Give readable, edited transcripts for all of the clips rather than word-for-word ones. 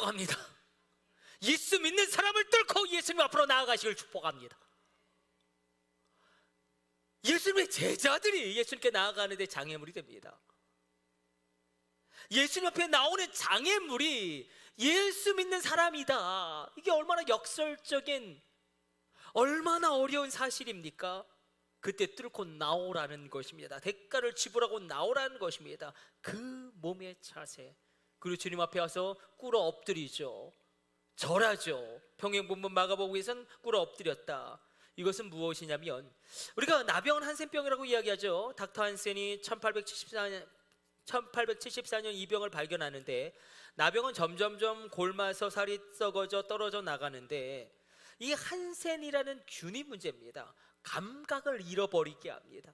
축복합니다. 예수 믿는 사람을 뚫고 예수님 앞으로 나아가시길 축복합니다. 예수님의 제자들이 예수님께 나아가는데 장애물이 됩니다. 예수님 앞에 나오는 장애물이 예수 믿는 사람이다. 이게 얼마나 역설적인, 얼마나 어려운 사실입니까? 그때 뚫고 나오라는 것입니다. 대가를 지불하고 나오라는 것입니다. 그 몸의 자세, 그리고 주님 앞에 와서 꿇어 엎드리죠. 절하죠. 평행본문 마가복음에서는 꿇어 엎드렸다. 이것은 무엇이냐면, 우리가 나병원 한센병이라고 이야기하죠. 닥터 한센이 1874년 이 병을 발견하는데, 나병은 점점점 골마서 살이 썩어져 떨어져 나가는데, 이 한센이라는 균이 문제입니다. 감각을 잃어버리게 합니다.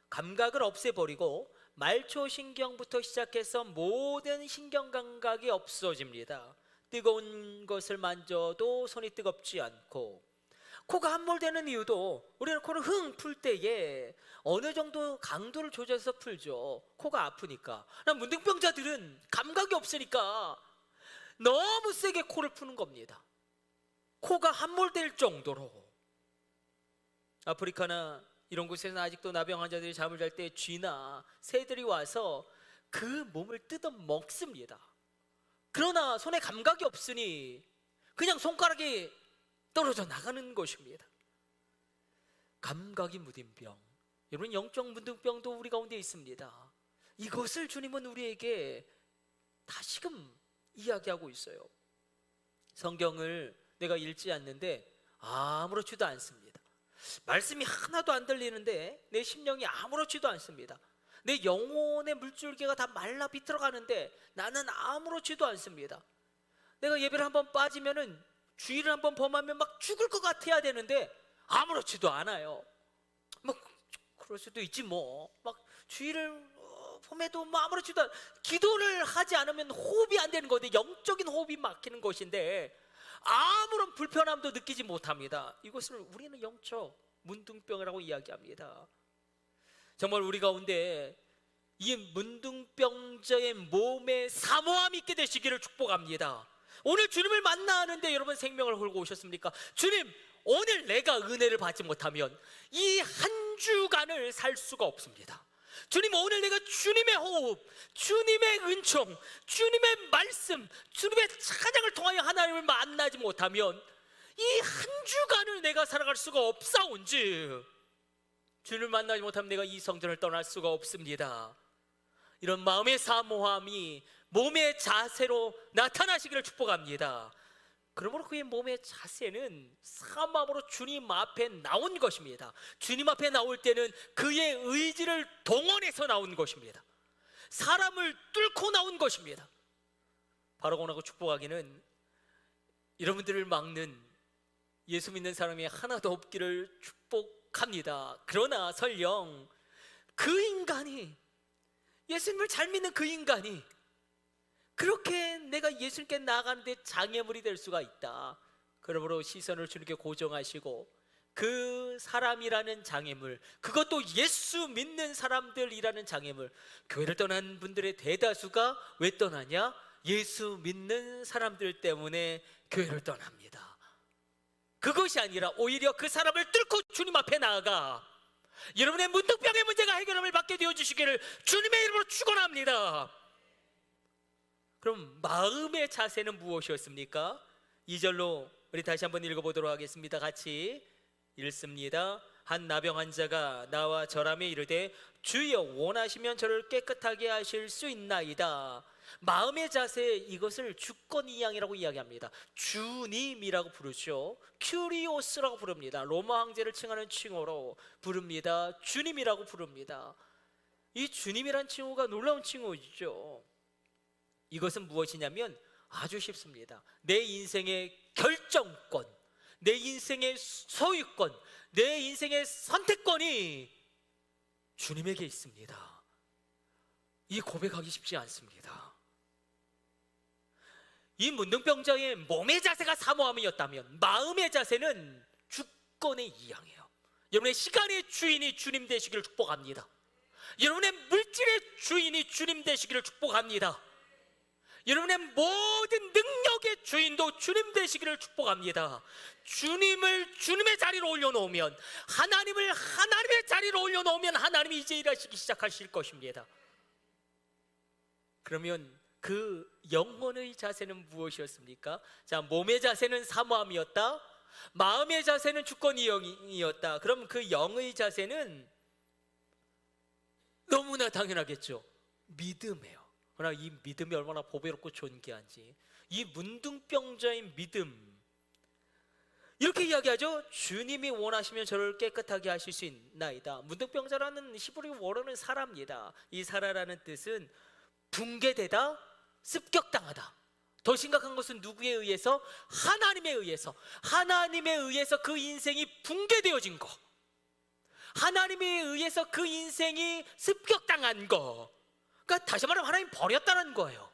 감각을 없애버리고 말초신경부터 시작해서 모든 신경 감각이 없어집니다. 뜨거운 것을 만져도 손이 뜨겁지 않고, 코가 함몰되는 이유도, 우리는 코를 흥 풀 때에 어느 정도 강도를 조절해서 풀죠. 코가 아프니까. 문둥병자들은 감각이 없으니까 너무 세게 코를 푸는 겁니다. 코가 함몰될 정도로. 아프리카나 이런 곳에서는 아직도 나병 환자들이 잠을 잘 때 쥐나 새들이 와서 그 몸을 뜯어 먹습니다. 그러나 손에 감각이 없으니 그냥 손가락이 떨어져 나가는 것입니다. 감각이 무딘 병, 여러분, 영적 문둥병도 우리 가운데 있습니다. 이것을 주님은 우리에게 다시금 이야기하고 있어요. 성경을 내가 읽지 않는데 아무렇지도 않습니다. 말씀이 하나도 안 들리는데 내 심령이 아무렇지도 않습니다. 내 영혼의 물줄기가 다 말라 비틀어가는데 나는 아무렇지도 않습니다. 내가 예배를 한번 빠지면은, 주의를 한번 범하면 막 죽을 것 같아야 되는데 아무렇지도 않아요. 뭐 그럴 수도 있지 뭐. 막 주의를 범해도 뭐 아무렇지도 않아. 기도를 하지 않으면 호흡이 안 되는 건데, 영적인 호흡이 막히는 것인데 아무런 불편함도 느끼지 못합니다. 이것을 우리는 영적 문둥병이라고 이야기합니다. 정말 우리 가운데 이 문둥병자의 몸에 사모함이 있게 되시기를 축복합니다. 오늘 주님을 만나는데 여러분 생명을 걸고 오셨습니까? 주님, 오늘 내가 은혜를 받지 못하면 이 한 주간을 살 수가 없습니다. 주님, 오늘 내가 주님의 호흡, 주님의 은총, 주님의 말씀, 주님의 찬양을 통하여 하나님을 만나지 못하면 이 한 주간을 내가 살아갈 수가 없사온즉, 주님을 만나지 못하면 내가 이 성전을 떠날 수가 없습니다. 이런 마음의 사모함이 몸의 자세로 나타나시기를 축복합니다. 그러므로 그의 몸의 자세는 사모함으로 주님 앞에 나온 것입니다. 주님 앞에 나올 때는 그의 의지를 동원해서 나온 것입니다. 사람을 뚫고 나온 것입니다. 바로 권하고 축복하기는 여러분들을 막는 예수 믿는 사람이 하나도 없기를 축복합니다. 그러나 설령 그 인간이, 예수님을 잘 믿는 그 인간이 그렇게 내가 예수님께 나아가는데 장애물이 될 수가 있다. 그러므로 시선을 주님께 고정하시고 그 사람이라는 장애물, 그것도 예수 믿는 사람들이라는 장애물, 교회를 떠난 분들의 대다수가 왜 떠나냐? 예수 믿는 사람들 때문에 교회를 떠납니다. 그것이 아니라 오히려 그 사람을 뚫고 주님 앞에 나아가 여러분의 문둥병의 문제가 해결함을 받게 되어주시기를 주님의 이름으로 축원합니다. 그럼 마음의 자세는 무엇이었습니까? 2절로 우리 다시 한번 읽어보도록 하겠습니다. 같이 읽습니다. 한 나병 환자가 나와 절하며 이르되 주여 원하시면 저를 깨끗하게 하실 수 있나이다. 마음의 자세, 이것을 주권이양이라고 이야기합니다. 주님이라고 부르죠. 큐리오스라고 부릅니다. 로마 황제를 칭하는 칭호로 부릅니다. 주님이라고 부릅니다. 이 주님이란 칭호가 놀라운 칭호이죠. 이것은 무엇이냐면 아주 쉽습니다. 내 인생의 결정권, 내 인생의 소유권, 내 인생의 선택권이 주님에게 있습니다. 이 고백하기 쉽지 않습니다. 이 문둥병자의 몸의 자세가 사모함이었다면 마음의 자세는 주권의 이양이에요. 여러분의 시간의 주인이 주님 되시기를 축복합니다. 여러분의 물질의 주인이 주님 되시기를 축복합니다. 여러분의 모든 능력의 주인도 주님 되시기를 축복합니다. 주님을 주님의 자리로 올려놓으면, 하나님을 하나님의 자리로 올려놓으면 하나님이 이제 일하시기 시작하실 것입니다. 그러면 그 영혼의 자세는 무엇이었습니까? 자, 몸의 자세는 사모함이었다, 마음의 자세는 주권이 영이었다. 그럼 그 영의 자세는 너무나 당연하겠죠. 믿음이에요. 그러나 이 믿음이 얼마나 보배롭고 존귀한지, 이 문둥병자의 믿음, 이렇게 이야기하죠. 주님이 원하시면 저를 깨끗하게 하실 수 있나이다. 문둥병자라는 히브리 원어는 사라입니다. 이 사라라는 뜻은 붕괴되다, 습격당하다. 더 심각한 것은 누구에 의해서? 하나님에 의해서. 하나님에 의해서 그 인생이 붕괴되어진 거, 하나님에 의해서 그 인생이 습격당한 거, 그러니까 다시 말하면 하나님 버렸다는 거예요.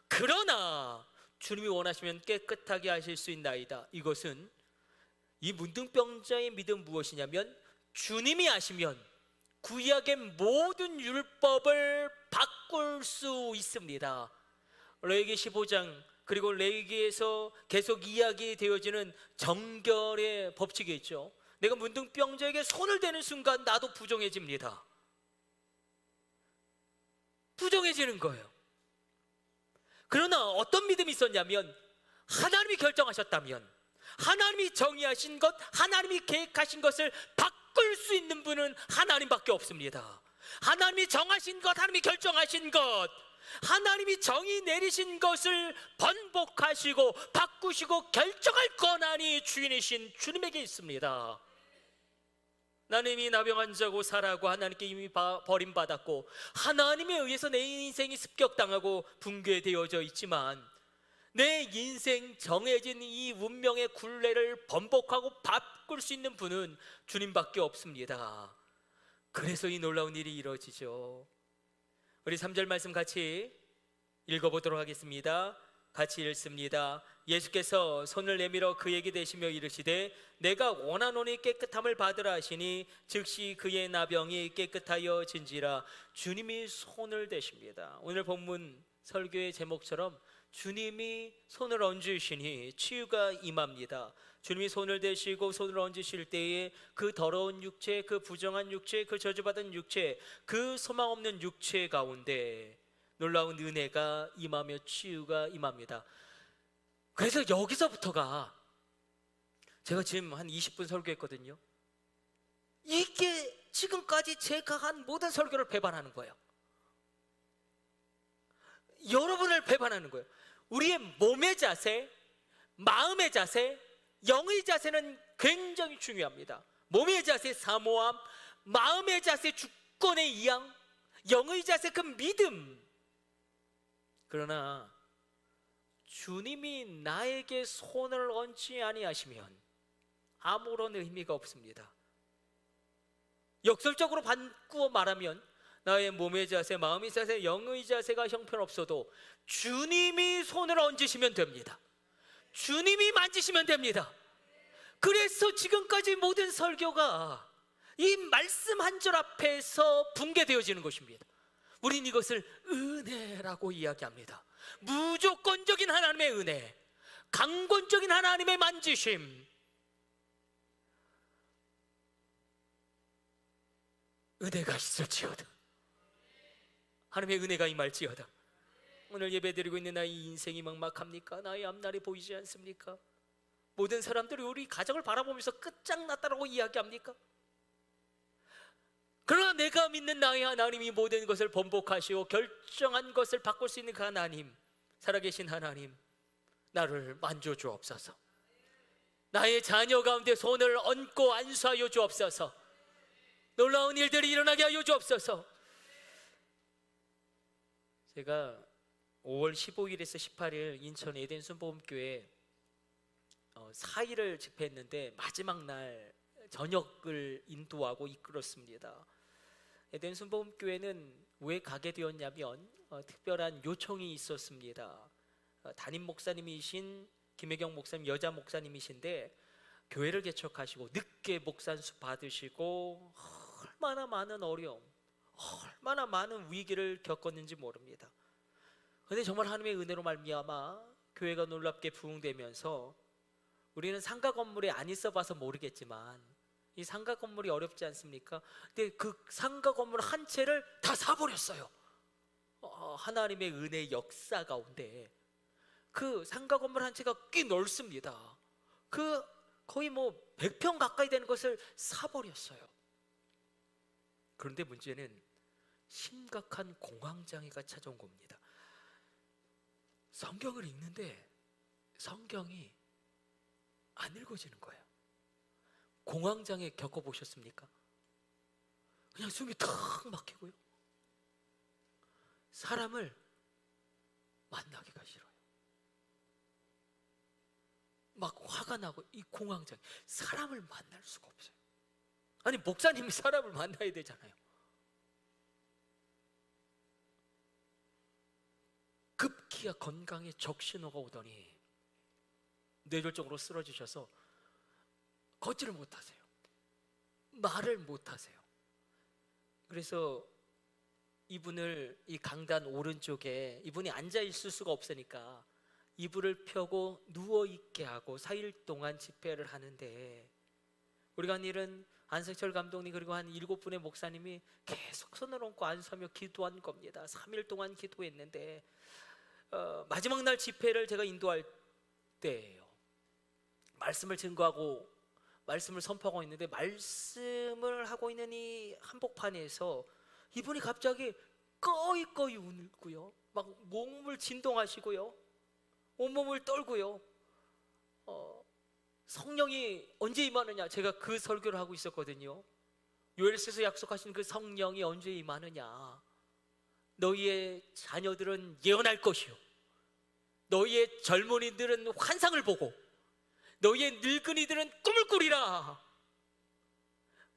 그러나 주님이 원하시면 깨끗하게 하실 수 있나이다. 이것은, 이 문둥병자의 믿음 무엇이냐면, 주님이 하시면 구약의 모든 율법을 바꿀 수 있습니다. 레위기 15장, 그리고 레위기에서 계속 이야기되어지는 정결의 법칙이 있죠. 내가 문둥병자에게 손을 대는 순간 나도 부정해집니다. 부정해지는 거예요. 그러나 어떤 믿음이 있었냐면, 하나님이 결정하셨다면, 하나님이 정의하신 것, 하나님이 계획하신 것을 바꿀 수 있는 분은 하나님밖에 없습니다. 하나님이 정하신 것, 하나님이 결정하신 것, 하나님이 정의 내리신 것을 번복하시고 바꾸시고 결정할 권한이 주인이신 주님에게 있습니다. 나는 이미 나병한 자고 사라고 하나님께 이미 버림받았고 하나님에 의해서 내 인생이 습격당하고 붕괴되어져 있지만, 내 인생 정해진 이 운명의 굴레를 번복하고 바꿀 수 있는 분은 주님밖에 없습니다. 그래서 이 놀라운 일이 이루어지죠. 우리 3절 말씀 같이 읽어보도록 하겠습니다. 같이 읽습니다. 예수께서 손을 내밀어 그에게 대시며 이르시되 내가 원하노니 깨끗함을 받으라 하시니 즉시 그의 나병이 깨끗하여 진지라. 주님이 손을 대십니다. 오늘 본문 설교의 제목처럼 주님이 손을 얹으시니 치유가 임합니다. 주님이 손을 대시고 손을 얹으실 때에 그 더러운 육체, 그 부정한 육체, 그 저주받은 육체, 그 소망 없는 육체 가운데 놀라운 은혜가 임하며 치유가 임합니다. 그래서 여기서부터가 제가 지금 한 20분 설교했거든요. 이게 지금까지 제가 한 모든 설교를 배반하는 거예요. 여러분을 배반하는 거예요. 우리의 몸의 자세, 마음의 자세, 영의 자세는 굉장히 중요합니다. 몸의 자세 사모함, 마음의 자세 주권의 이양, 영의 자세 그 믿음. 그러나 주님이 나에게 손을 얹지 아니하시면 아무런 의미가 없습니다. 역설적으로 바꾸어 말하면 나의 몸의 자세, 마음의 자세, 영의 자세가 형편없어도 주님이 손을 얹으시면 됩니다. 주님이 만지시면 됩니다. 그래서 지금까지 모든 설교가 이 말씀 한 절 앞에서 붕괴되어지는 것입니다. 우린 이것을 은혜라고 이야기합니다. 무조건적인 하나님의 은혜, 강권적인 하나님의 만지심. 은혜가 있을지어다. 하나님의 은혜가 임할지어다. 오늘 예배드리고 있는 나의 인생이 막막합니까? 나의 앞날이 보이지 않습니까? 모든 사람들이 우리 가정을 바라보면서 끝장났다라고 이야기합니까? 그러나 내가 믿는 나의 하나님이 모든 것을 번복하시고 결정한 것을 바꿀 수 있는 그 하나님, 살아계신 하나님, 나를 만져주옵소서. 나의 자녀 가운데 손을 얹고 안수하여 주옵소서. 놀라운 일들이 일어나게 하여 주옵소서. 제가 5월 15일에서 18일 인천 에덴 순복음교회 4일을 집회했는데 마지막 날 저녁을 인도하고 이끌었습니다. 에덴 순복음교회는 왜 가게 되었냐면 특별한 요청이 있었습니다. 담임 목사님이신 김혜경 목사님, 여자 목사님이신데 교회를 개척하시고 늦게 목산수 받으시고 얼마나 많은 어려움, 얼마나 많은 위기를 겪었는지 모릅니다. 근데 정말 하나님의 은혜로 말미암아 교회가 놀랍게 부흥되면서 우리는 상가 건물에 안 있어 봐서 모르겠지만 이 상가 건물이 어렵지 않습니까? 근데 그 상가 건물 한 채를 다 사버렸어요. 하나님의 은혜의 역사 가운데 그 상가 건물 한 채가 꽤 넓습니다. 그 거의 뭐 100평 가까이 되는 것을 사버렸어요. 그런데 문제는 심각한 공황장애가 찾아온 겁니다. 성경을 읽는데 성경이 안 읽어지는 거예요. 공황장애 겪어보셨습니까? 그냥 숨이 탁 막히고요. 사람을 만나기가 싫어요. 막 화가 나고 이 공황장애, 사람을 만날 수가 없어요. 아니 목사님이 사람을 만나야 되잖아요. 급기야 건강에 적신호가 오더니 뇌졸중으로 쓰러지셔서 걷지를 못하세요. 말을 못하세요. 그래서 이분을 이 강단 오른쪽에 이분이 앉아 있을 수가 없으니까 이불을 펴고 누워 있게 하고 4일 동안 집회를 하는데 우리가 한 일은 안석철 감독님 그리고 한 7분의 목사님이 계속 손을 얹고 안수하며 기도한 겁니다. 3일 동안 기도했는데 마지막 날 집회를 제가 인도할 때예요. 말씀을 증거하고 말씀을 선포하고 있는데 말씀을 하고 있는 이 한복판에서 이분이 갑자기 꺼이꺼이 울고요, 막 몸을 진동하시고요, 온몸을 떨고요. 성령이 언제 임하느냐, 제가 그 설교를 하고 있었거든요. 요엘서에서 약속하신 그 성령이 언제 임하느냐, 너희의 자녀들은 예언할 것이요, 너희의 젊은이들은 환상을 보고 너희의 늙은이들은 꿈을 꾸리라.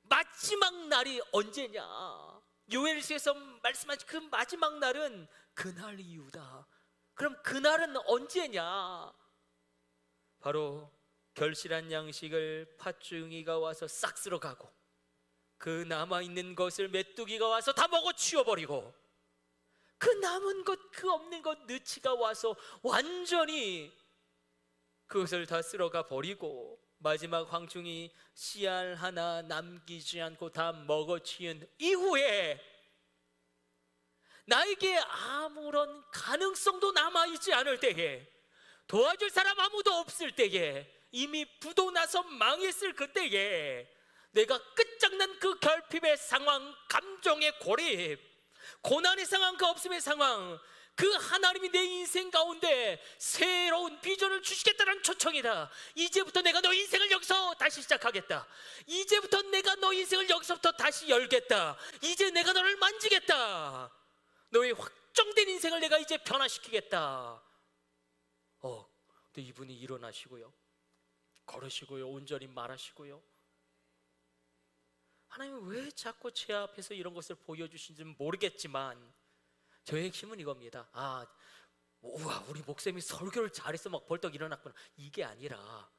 마지막 날이 언제냐, 요엘서에서 말씀하신 그 마지막 날은 그날 이후다. 그럼 그날은 언제냐? 바로 결실한 양식을 팥중이가 와서 싹 쓸어가고 그 남아있는 것을 메뚜기가 와서 다 먹어 치워버리고 그 남은 것, 그 없는 것 느치가 와서 완전히 그것을 다 쓸어가 버리고 마지막 황충이 씨알 하나 남기지 않고 다 먹어치운 이후에 나에게 아무런 가능성도 남아있지 않을 때에, 도와줄 사람 아무도 없을 때에, 이미 부도나서 망했을 그때에 내가 끝장난 그 결핍의 상황, 감정의 고립, 고난의 상황, 그 없음의 상황, 그 하나님이 내 인생 가운데 새로운 비전을 주시겠다는 초청이다. 이제부터 내가 너 인생을 여기서 다시 시작하겠다. 이제부터 내가 너 인생을 여기서부터 다시 열겠다. 이제 내가 너를 만지겠다. 너의 확정된 인생을 내가 이제 변화시키겠다. 근데 이분이 일어나시고요, 걸으시고요, 온전히 말하시고요. 하나님은 왜 자꾸 제 앞에서 이런 것을 보여주신지는 모르겠지만 저의 핵심은 이겁니다. 우와, 우리 목사님이 설교를 잘해서 막 벌떡 일어났구나. 이게 아니라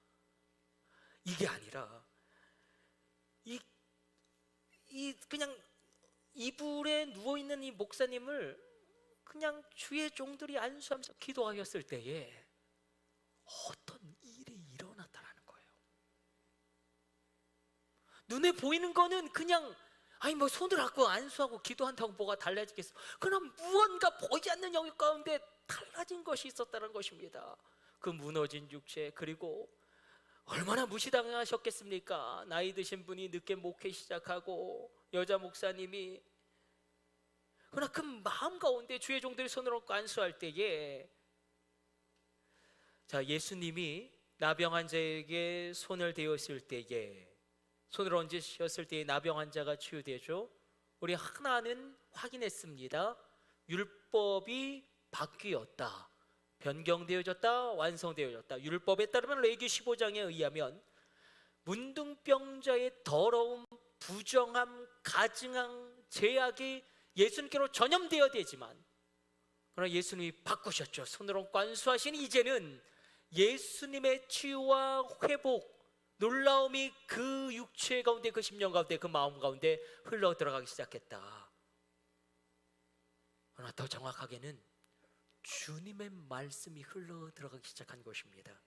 그냥 이불에 누워있는 이 목사님을 그냥 주의 종들이 안수하면서 기도하였을 때에 어떤 일이 일어났다라는 거예요. 눈에 보이는 거는 그냥 뭐 손을 갖고 안수하고 기도한다고 뭐가 달라지겠어. 그럼 무언가 보이지 않는 영역 가운데 달라진 것이 있었다는 것입니다. 그 무너진 육체, 그리고 얼마나 무시당하셨겠습니까? 나이 드신 분이 늦게 목회 시작하고 여자 목사님이, 그러나 그 마음 가운데 주의 종들이 손을 얹고 안수할 때에 예수님이 나병 환자에게 손을 대었을 때에, 손을 얹으셨을 때에 나병 환자가 치유되죠. 우리 하나는 확인했습니다. 율법이 바뀌었다, 변경되어졌다, 완성되어졌다. 율법에 따르면 레위기 15장에 의하면 문둥병자의 더러움, 부정함, 가증함, 죄악이 예수님께로 전염되어야 되지만, 그러나 예수님이 바꾸셨죠. 손을 얹고 안수하시니 이제는 예수님의 치유와 회복, 놀라움이 그 육체 가운데, 그 심령 가운데, 그 마음 가운데 흘러 들어가기 시작했다. 그러나 더 정확하게는 주님의 말씀이 흘러 들어가기 시작한 것입니다.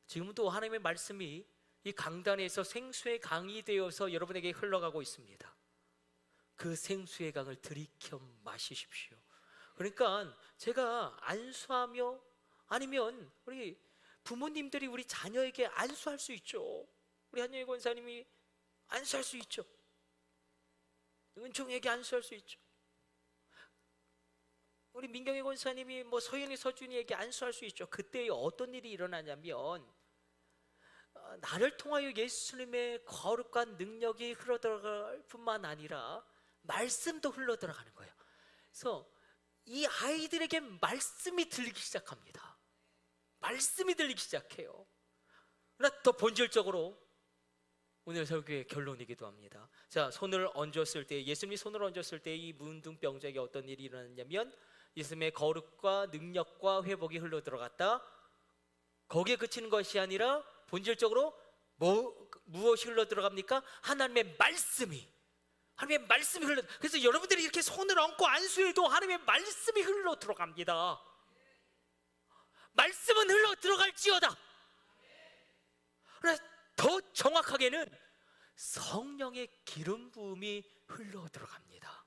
지금도 하나님의 말씀이 이 강단에서 생수의 강이 되어서 여러분에게 흘러가고 있습니다. 그 생수의 강을 들이켜 마시십시오. 그러니까 제가 안수하며, 아니면 우리 부모님들이 우리 자녀에게 안수할 수 있죠. 우리 한영희 권사님이 안수할 수 있죠. 은총에게 안수할 수 있죠. 우리 민경희 권사님이 서연이 서준이에게 안수할 수 있죠. 그때 어떤 일이 일어나냐면 나를 통하여 예수님의 거룩과 능력이 흘러들어갈 뿐만 아니라 말씀도 흘러들어가는 거예요. 그래서 이 아이들에게 말씀이 들리기 시작합니다. 말씀이 들리기 시작해요. 그러나 더 본질적으로 오늘 설교의 결론이기도 합니다. 자, 손을 얹었을 때, 예수님이 손을 얹었을 때 이 문둥병자에게 어떤 일이 일어났냐면 예수님의 거룩과 능력과 회복이 흘러 들어갔다. 거기에 그치는 것이 아니라 본질적으로 무엇이 흘러 들어갑니까? 하나님의 말씀이 흘러. 그래서 여러분들이 이렇게 손을 얹고 안수해도 하나님의 말씀이 흘러 들어갑니다. 말씀은 흘러 들어갈지어다. 그래서 더 정확하게는 성령의 기름 부음이 흘러 들어갑니다.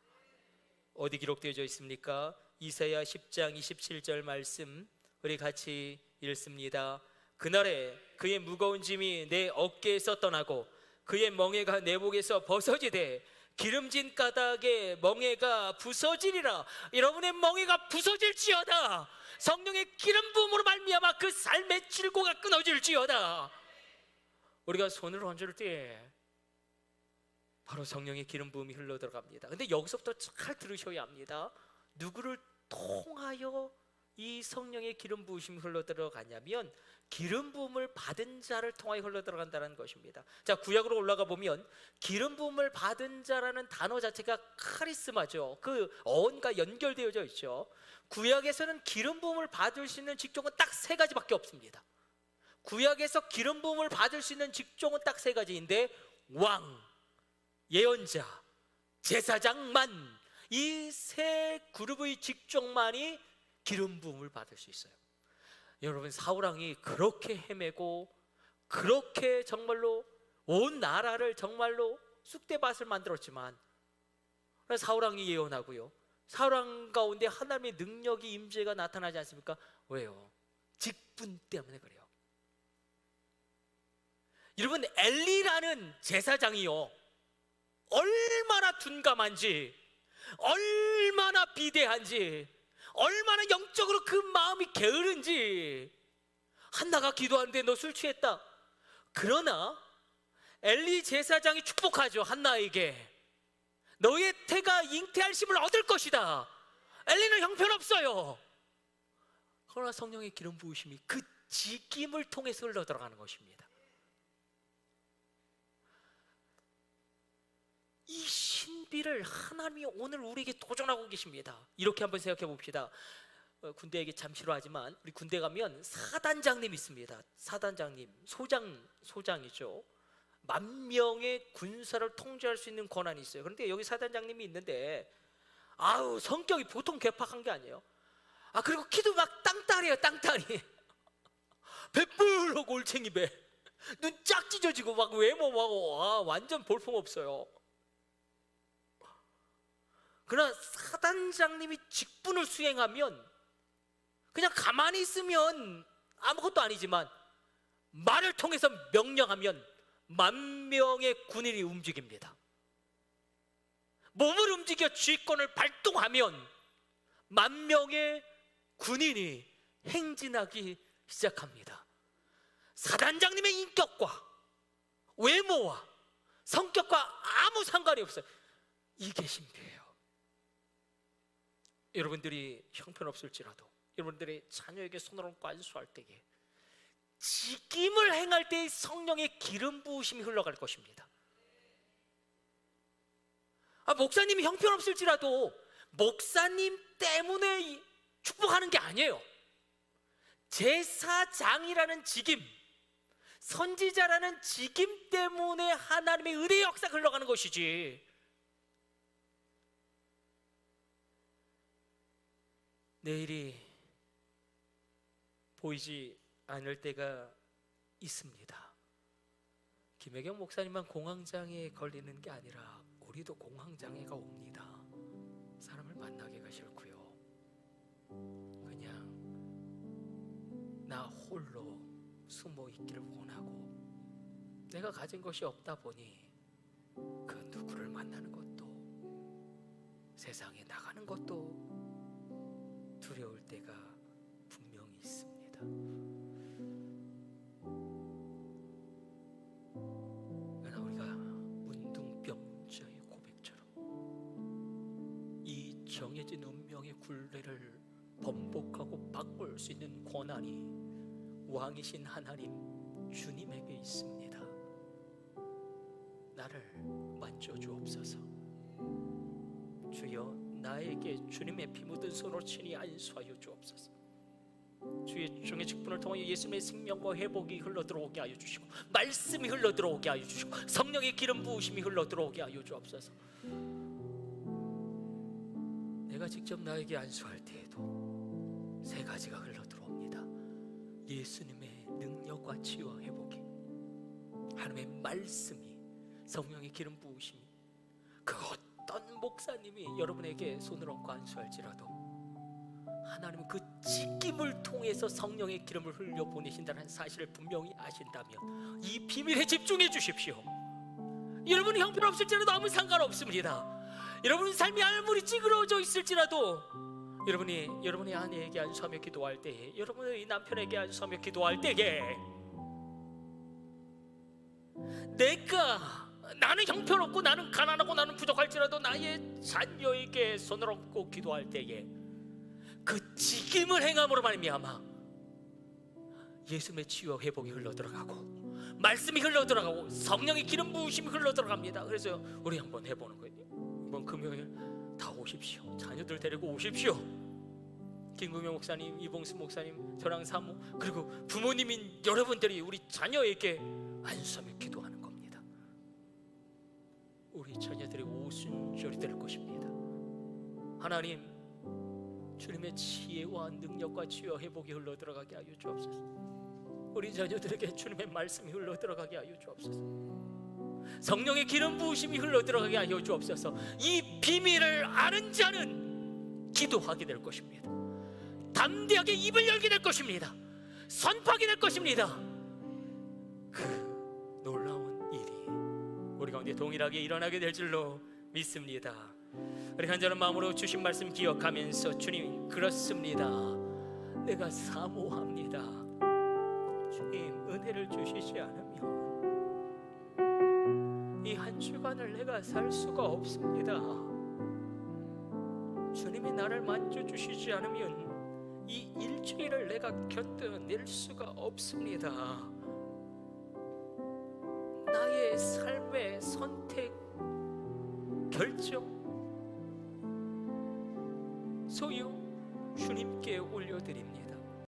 어디 기록되어 있습니까? 이사야 10장 27절 말씀 우리 같이 읽습니다. 그날에 그의 무거운 짐이 내 어깨에서 떠나고 그의 멍에가 내 목에서 벗어지되 기름진 가닥에 멍에가 부서지리라. 여러분의 멍에가 부서질지어다. 성령의 기름 부음으로 말미암아 그 삶의 질고가 끊어질지어다. 우리가 손을 얹을 때 바로 성령의 기름 부음이 흘러 들어갑니다. 근데 여기서부터 잘 들으셔야 합니다. 누구를 통하여 이 성령의 기름 부으심이 흘러 들어가냐면 기름 부음을 받은 자를 통하여 흘러 들어간다는 것입니다. 자, 구약으로 올라가 보면 기름 부음을 받은 자라는 단어 자체가 카리스마죠. 그 어원과 연결되어져 있죠. 구약에서는 기름 부음을 받을 수 있는 직종은 딱 세 가지밖에 없습니다. 구약에서 기름 부음을 받을 수 있는 직종은 딱 세 가지인데 왕, 예언자, 제사장만, 이 세 그룹의 직종만이 기름 부음을 받을 수 있어요. 여러분, 사울왕이 그렇게 헤매고 그렇게 정말로 온 나라를 정말로 쑥대밭을 만들었지만 사울왕이 예언하고요, 사울왕 가운데 하나님의 능력이 임재가 나타나지 않습니까? 왜요? 직분 때문에 그래요. 여러분, 엘리라는 제사장이요, 얼마나 둔감한지, 얼마나 비대한지, 얼마나 영적으로 그 마음이 게으른지. 한나가 기도하는데 너 술 취했다. 그러나 엘리 제사장이 축복하죠. 한나에게 너의 태가 잉태할 힘을 얻을 것이다. 엘리는 형편없어요. 그러나 성령의 기름 부으심이 그 직임을 통해서 흘러 들어가는 것입니다. 이 신비를 하나님이 오늘 우리에게 도전하고 계십니다. 이렇게 한번 생각해 봅시다. 군대 얘기 참 싫어하지만 우리 군대 가면 사단장님 있습니다. 사단장님, 소장이죠. 10,000명의 군사를 통제할 수 있는 권한이 있어요. 그런데 여기 사단장님이 있는데 성격이 보통 괴팍한 게 아니에요. 그리고 키도 막 땅따리예요. 땅따리. 배뿔하고 올챙이 배, 눈 쫙 찢어지고 막 외모하고 완전 볼품없어요. 그러나 사단장님이 직분을 수행하면 그냥 가만히 있으면 아무것도 아니지만 말을 통해서 명령하면 10,000명의 군인이 움직입니다. 몸을 움직여 지휘권을 발동하면 10,000명의 군인이 행진하기 시작합니다. 사단장님의 인격과 외모와 성격과 아무 상관이 없어요. 이게 신비예요. 여러분들이 형편없을지라도 여러분들의 자녀에게 손을 얹고 안수할 때에 직임을 행할 때 성령의 기름 부으심이 흘러갈 것입니다. 목사님이 형편없을지라도 목사님 때문에 축복하는 게 아니에요. 제사장이라는 직임, 선지자라는 직임 때문에 하나님의 의뢰의 역사가 흘러가는 것이지. 내일이 보이지 않을 때가 있습니다. 김혜경 목사님만 공황장애에 걸리는 게 아니라 우리도 공황장애가 옵니다. 사람을 만나기가 싫고요. 그냥 나 홀로 숨어 있기를 원하고, 내가 가진 것이 없다 보니 그 누구를 만나는 것도, 세상에 나가는 것도 두려울 때가 분명히 있습니다. 그러나 우리가 문둥병자의 고백처럼 이 정해진 운명의 굴레를 번복하고 바꿀 수 있는 권한이 왕이신 하나님 주님에게 있습니다. 나를 만져주옵소서. 주여, 나에게 주님의 피 묻은 손으로 친히 안수하여 주옵소서. 주의 종의 직분을 통하여 예수님의 생명과 회복이 흘러들어오게 하여 주시고, 말씀이 흘러들어오게 하여 주시고, 성령의 기름 부으심이 흘러들어오게 하여 주옵소서. 내가 직접 나에게 안수할 때에도 세 가지가 흘러들어옵니다. 예수님의 능력과 치유와 회복이, 하나님의 말씀이, 성령의 기름 부으심이, 그 어떤 목사님이 여러분에게 손을 얹고 안수할지라도 하나님은 그 지킴을 통해서 성령의 기름을 흘려 보내신다는 사실을 분명히 아신다면 이 비밀에 집중해 주십시오. 여러분이 형편없을지라도 아무 상관없습니다. 여러분 삶이 아무리 찌그러져 있을지라도 여러분이 아내에게 안수하며 기도할 때에, 여러분의 남편에게 안수하며 기도할 때에, 나는 형편없고 나는 가난하고 나는 부족할지라도 나의 자녀에게 손을 얹고 기도할 때에 그 지킴을 행함으로 말미암아 예수님의 치유와 회복이 흘러들어가고, 말씀이 흘러들어가고, 성령의 기름 부으심이 흘러들어갑니다. 그래서 우리 한번 해보는 거예요. 이번 금요일 다 오십시오. 자녀들 데리고 오십시오. 김구명 목사님, 이봉수 목사님, 저랑 사모, 그리고 부모님인 여러분들이 우리 자녀에게 안수하며 기도하는 겁니다. 우리 자녀들이 오순절이 될 것입니다. 하나님, 주님의 지혜와 능력과 치유와 회복이 흘러들어가게 하여 주옵소서. 우리 자녀들에게 주님의 말씀이 흘러들어가게 하여 주옵소서. 성령의 기름 부으심이 흘러들어가게 하여 주옵소서. 이 비밀을 아는 자는 기도하게 될 것입니다. 담대하게 입을 열게 될 것입니다. 선포하게 될 것입니다. 그 놀라운 일이 우리 가운데 동일하게 일어나게 될 줄로 믿습니다. 우리 간절한 마음으로 주신 말씀 기억하면서, 주님, 그렇습니다. 내가 사모합니다. 주님, 은혜를 주시지 않으면 이 한 주간을 내가 살 수가 없습니다. 주님이 나를 만져주시지 않으면 이 일주일을 내가 견뎌낼 수가 없습니다. 나의 삶의 선택, 결정, 소유 주님께 올려드립니다.